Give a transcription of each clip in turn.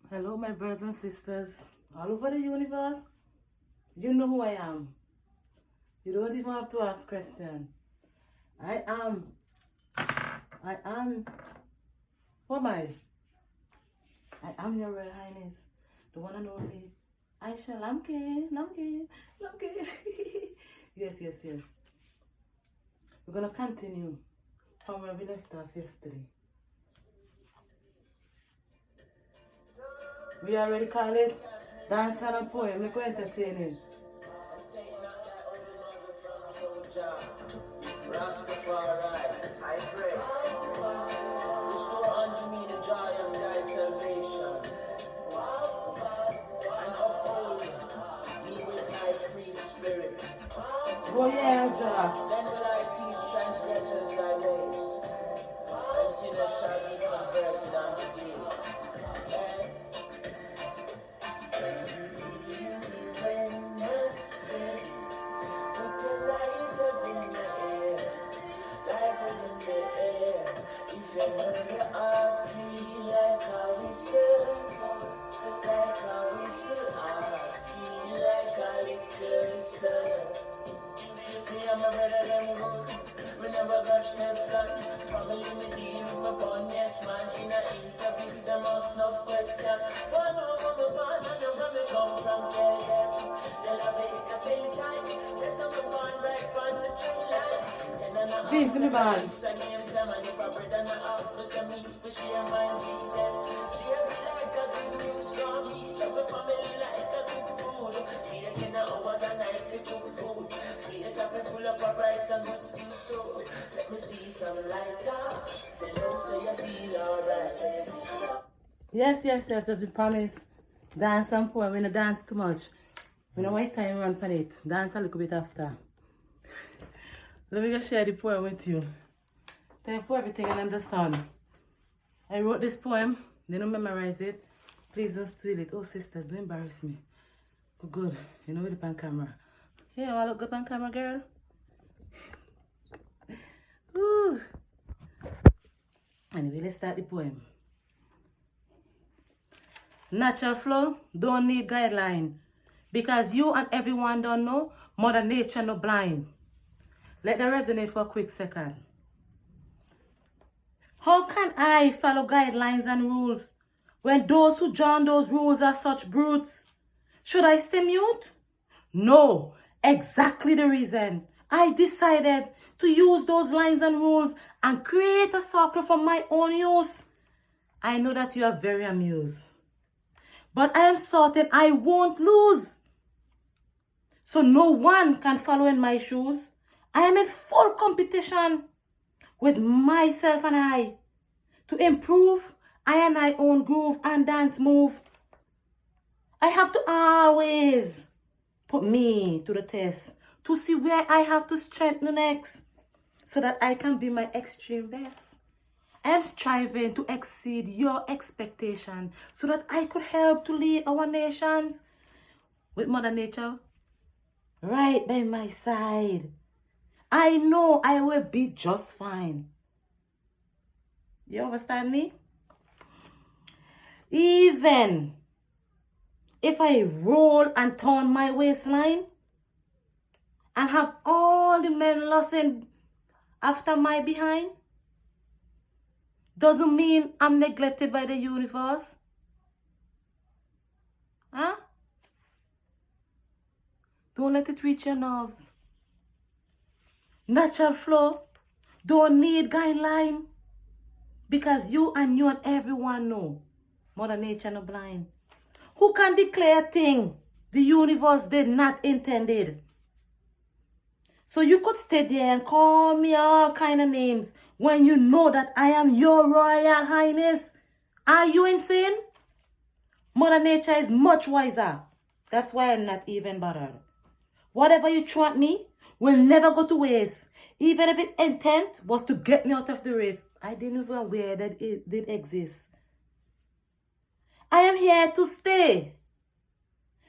Hello, my brothers and sisters all over the universe. You know who I am. You don't even have to ask question. I am. I am. Who am I? I am your Royal Highness, the one and only Aisha Lamke. Lamke. Lamke. Yes. We're gonna continue from where we left off yesterday. We already call it dance and a poem. We're going to entertain it. Rastafari, I pray. Restore unto me the joy of thy salvation, and uphold me with thy free spirit. Oh yeah, Jah. Then will I teach transgressors thy ways, and sinners shall be converted unto thee. When the city put the lighters in the air, lighters in the air. If you know you are clean like a whistle, like a whistle, clean like a little whistle. Me and my brother them good. We never got no flat. Family me deal with my born, yes man. In a interview them ask enough question. One over me born and the where me come from, tell them. They'll have it at the same time. Yes, I'm born right on the tree line. Then I'm not answer name them. And if a brother not out, me say me for share mine with them. Share me like a good news from me. Love my family like a good food. Creating hours a night to cook food. Create a full up of rice and good stew so let me see some lighter. If you know so you feel alright. Yes, as we promised. Dance and poem. We don't dance too much. We don't want time run on it. Dance a little bit after. Let me just share the poem with you. Thank you for everything and the sun. I wrote this poem. They don't memorize it. Please don't steal it. Oh sisters, don't embarrass me. Good. You know with the pan camera. Yeah, I look good on camera, girl. Ooh. Anyway, let's start the poem. Natural flow don't need guideline. Because you and everyone don't know, Mother Nature no blind. Let that resonate for a quick second. How can I follow guidelines and rules when those who join those rules are such brutes? Should I stay mute? No, exactly the reason. I decided to use those lines and rules and create a circle for my own use. I know that you are very amused, but I am certain I won't lose. So no one can follow in my shoes. I am in full competition with myself and I to improve I own groove and dance move. I have to always put me to the test to see where I have to strengthen next so that I can be my extreme best. I am striving to exceed your expectation so that I could help to lead our nations with Mother Nature right by my side. I know I will be just fine. You understand me? Even if I roll and turn my waistline and have all the men lusting after my behind, doesn't mean I'm neglected by the universe. Huh? Don't let it reach your nerves. Natural flow don't need guideline because you and everyone know Mother Nature no blind. Who can declare a thing the universe did not intended? So you could stay there and call me all kind of names when you know that I am your Royal Highness. Are you insane? Mother Nature is much wiser. That's why I'm not even bothered. Whatever you throw at me will never go to waste. Even if its intent was to get me out of the race. I didn't even aware that it did exist. I am here to stay.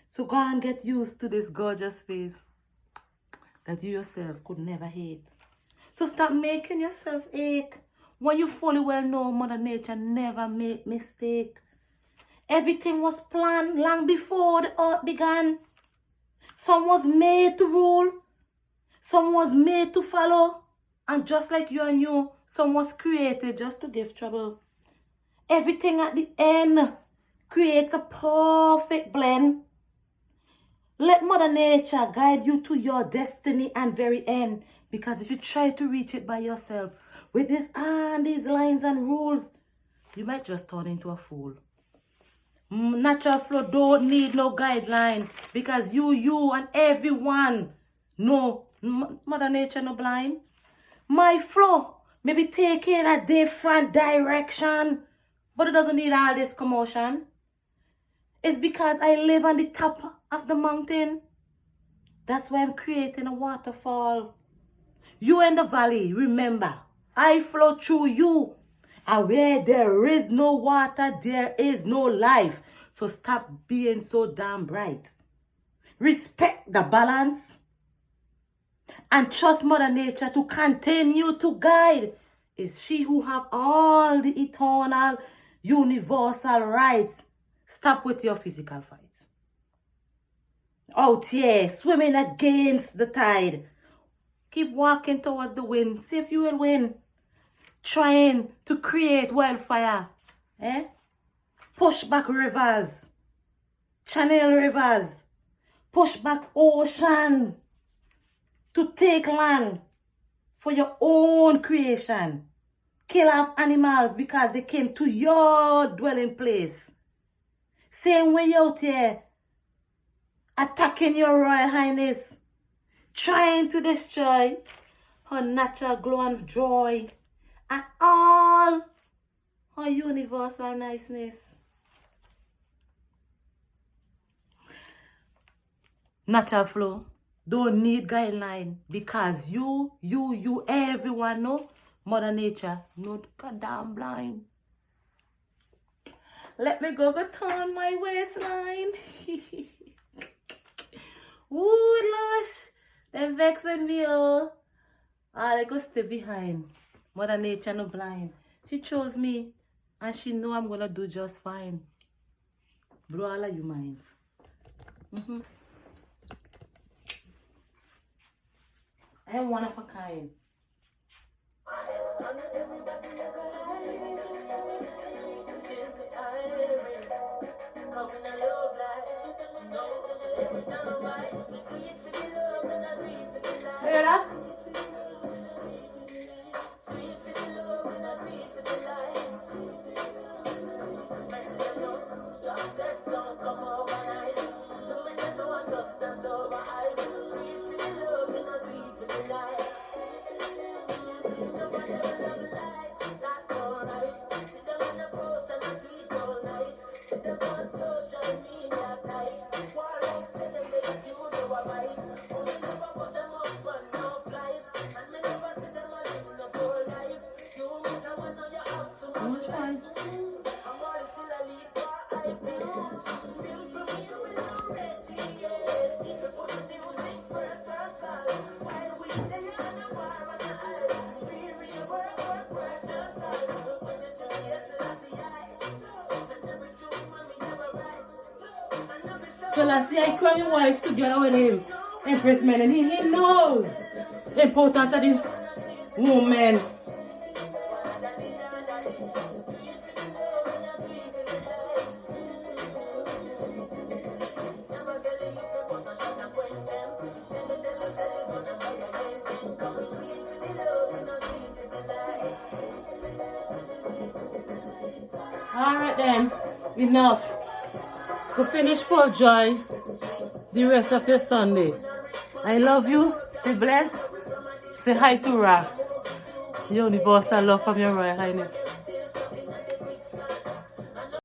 So go and get used to this gorgeous face that you yourself could never hate. So stop making yourself ache when you fully well know Mother Nature never make mistake. Everything was planned long before the earth began. Some was made to rule. Some was made to follow. And just like you and you, some was created just to give trouble. Everything at the end creates a perfect blend. Let Mother Nature guide you to your destiny and very end. Because if you try to reach it by yourself, with these lines and rules, you might just turn into a fool. Natural flow don't need no guideline. Because you and everyone know Mother Nature no blind. My flow may be taking a different direction, but it doesn't need all this commotion. It's because I live on the top of the mountain. That's why I'm creating a waterfall. You in the valley, remember, I flow through you. And where there is no water, there is no life. So stop being so damn bright. Respect the balance. And trust Mother Nature to continue to guide. It's she who have all the eternal, universal rights. Stop with your physical fights. Out here, swimming against the tide. Keep walking towards the wind. See if you will win. Trying to create wildfire. Push back rivers. Channel rivers. Push back ocean. To take land for your own creation. Kill off animals because they came to your dwelling place. Same way out here, attacking your Royal Highness, trying to destroy her natural glow and joy, and all her universal niceness. Natural flow don't need guideline because you, everyone know Mother Nature not goddamn blind. Let me go turn my waistline. Ooh, lush. They vexing me, oh. I go stay behind. Mother Nature no blind. She chose me. And she know I'm going to do just fine. Blow all of you minds. I am one of a kind. Hear that? Success don't come overnight. Doing no substance over I do it for the love and I do it for the life. Nobody love lights, that's alright. Sit down on the post and the street all night. Sit down on social media tight. War like set the face you do a vice. Only never put them up on no flight. And me never sit them on in the whole life. You miss someone on your house so much life. I'm always still a lead bar. I do. Simple me with no ready, yeah. If you put the music first, that's all. While we take on the war on the island. Real work, that's all. When you see me, yes, I see I. And every truth, mommy, never right. So last year I call your wife together with him. Empress man, and he knows the importance of the woman. Alright then, enough. To finish for joy the rest of your Sunday. I love you. Be blessed. Say hi to Ra. Universal love from your Royal Highness.